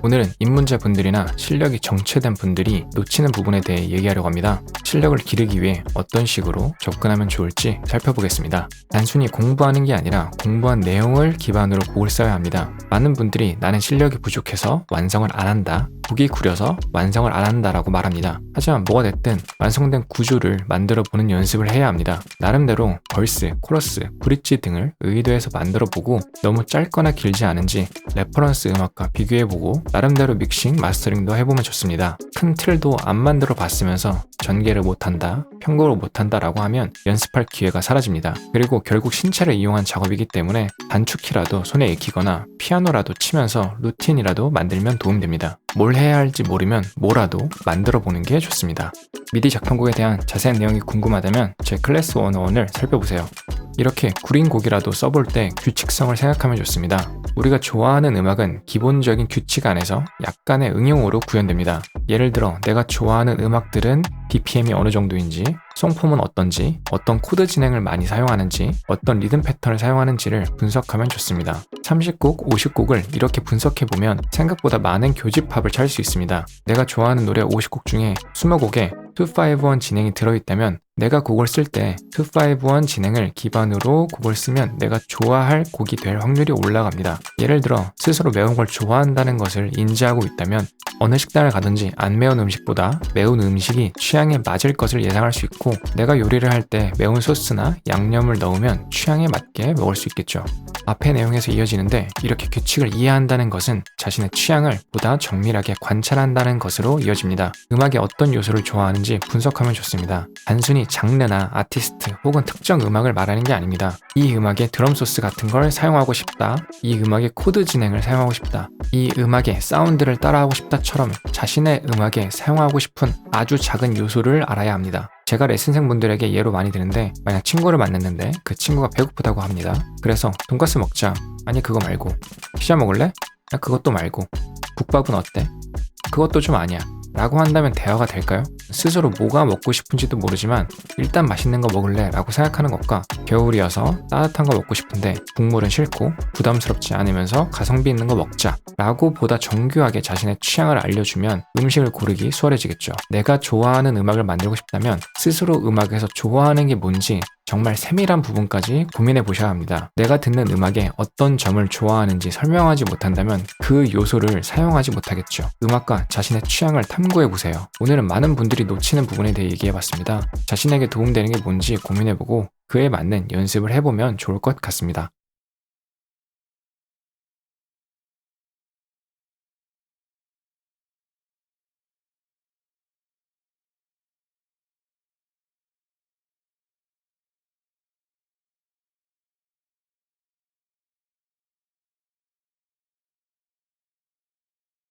오늘은 입문자분들이나 실력이 정체된 분들이 놓치는 부분에 대해 얘기하려고 합니다. 실력을 기르기 위해 어떤 식으로 접근하면 좋을지 살펴보겠습니다. 단순히 공부하는 게 아니라 공부한 내용을 기반으로 곡을 써야 합니다. 많은 분들이 나는 실력이 부족해서 완성을 안 한다, 곡이 구려서 완성을 안 한다라고 말합니다. 하지만 뭐가 됐든 완성된 구조를 만들어 보는 연습을 해야 합니다. 나름대로 벌스, 코러스, 브릿지 등을 의도해서 만들어 보고 너무 짧거나 길지 않은지 레퍼런스 음악과 비교해보고 나름대로 믹싱, 마스터링도 해보면 좋습니다. 큰 틀도 안 만들어 봤으면서 전개를 못한다, 편곡을 못한다 라고 하면 연습할 기회가 사라집니다. 그리고 결국 신체를 이용한 작업이기 때문에 단축키라도 손에 익히거나 피아노라도 치면서 루틴이라도 만들면 도움됩니다. 뭘 해야 할지 모르면 뭐라도 만들어 보는 게 좋습니다. 미디 작품곡에 대한 자세한 내용이 궁금하다면 제 클래스 101을 살펴보세요. 이렇게 구린 곡이라도 써볼 때 규칙성을 생각하면 좋습니다. 우리가 좋아하는 음악은 기본적인 규칙 안에서 약간의 응용으로 구현됩니다. 예를 들어 내가 좋아하는 음악들은 BPM이 어느 정도인지, 송폼은 어떤지, 어떤 코드 진행을 많이 사용하는지, 어떤 리듬 패턴을 사용하는지를 분석하면 좋습니다. 30곡, 50곡을 이렇게 분석해보면 생각보다 많은 교집합을 찾을 수 있습니다. 내가 좋아하는 노래 50곡 중에 20곡에 251 진행이 들어있다면 내가 곡을 쓸 때 251 진행을 기반으로 곡을 쓰면 내가 좋아할 곡이 될 확률이 올라갑니다. 예를 들어 스스로 매운 걸 좋아한다는 것을 인지하고 있다면 어느 식당을 가든지 안 매운 음식보다 매운 음식이 취향에 맞을 것을 예상할 수 있고, 내가 요리를 할 때 매운 소스나 양념을 넣으면 취향에 맞게 먹을 수 있겠죠. 앞의 내용에서 이어지는데 이렇게 규칙을 이해한다는 것은 자신의 취향을 보다 정밀하게 관찰한다는 것으로 이어집니다. 음악의 어떤 요소를 좋아하는지 분석하면 좋습니다. 단순히 장르나 아티스트 혹은 특정 음악을 말하는 게 아닙니다. 이 음악의 드럼 소스 같은 걸 사용하고 싶다, 이 음악의 코드 진행을 사용하고 싶다, 이 음악의 사운드를 따라하고 싶다처럼 자신의 음악에 사용하고 싶은 아주 작은 요소를 알아야 합니다. 제가 레슨생분들에게 예로 많이 드는데, 만약 친구를 만났는데 그 친구가 배고프다고 합니다. 그래서 돈가스 먹자. 아니 그거 말고. 피자 먹을래? 그것도 말고. 국밥은 어때? 그것도 좀 아니야. 라고 한다면 대화가 될까요? 스스로 뭐가 먹고 싶은지도 모르지만 일단 맛있는 거 먹을래 라고 생각하는 것과 겨울이어서 따뜻한 거 먹고 싶은데 국물은 싫고 부담스럽지 않으면서 가성비 있는 거 먹자 라고 보다 정교하게 자신의 취향을 알려주면 음식을 고르기 수월해지겠죠. 내가 좋아하는 음악을 만들고 싶다면 스스로 음악에서 좋아하는 게 뭔지 정말 세밀한 부분까지 고민해 보셔야 합니다. 내가 듣는 음악에 어떤 점을 좋아하는지 설명하지 못한다면 그 요소를 사용하지 못하겠죠. 음악과 자신의 취향을 탐구해 보세요. 오늘은 많은 분들이 놓치는 부분에 대해 얘기해 봤습니다. 자신에게 도움되는 게 뭔지 고민해 보고 그에 맞는 연습을 해보면 좋을 것 같습니다.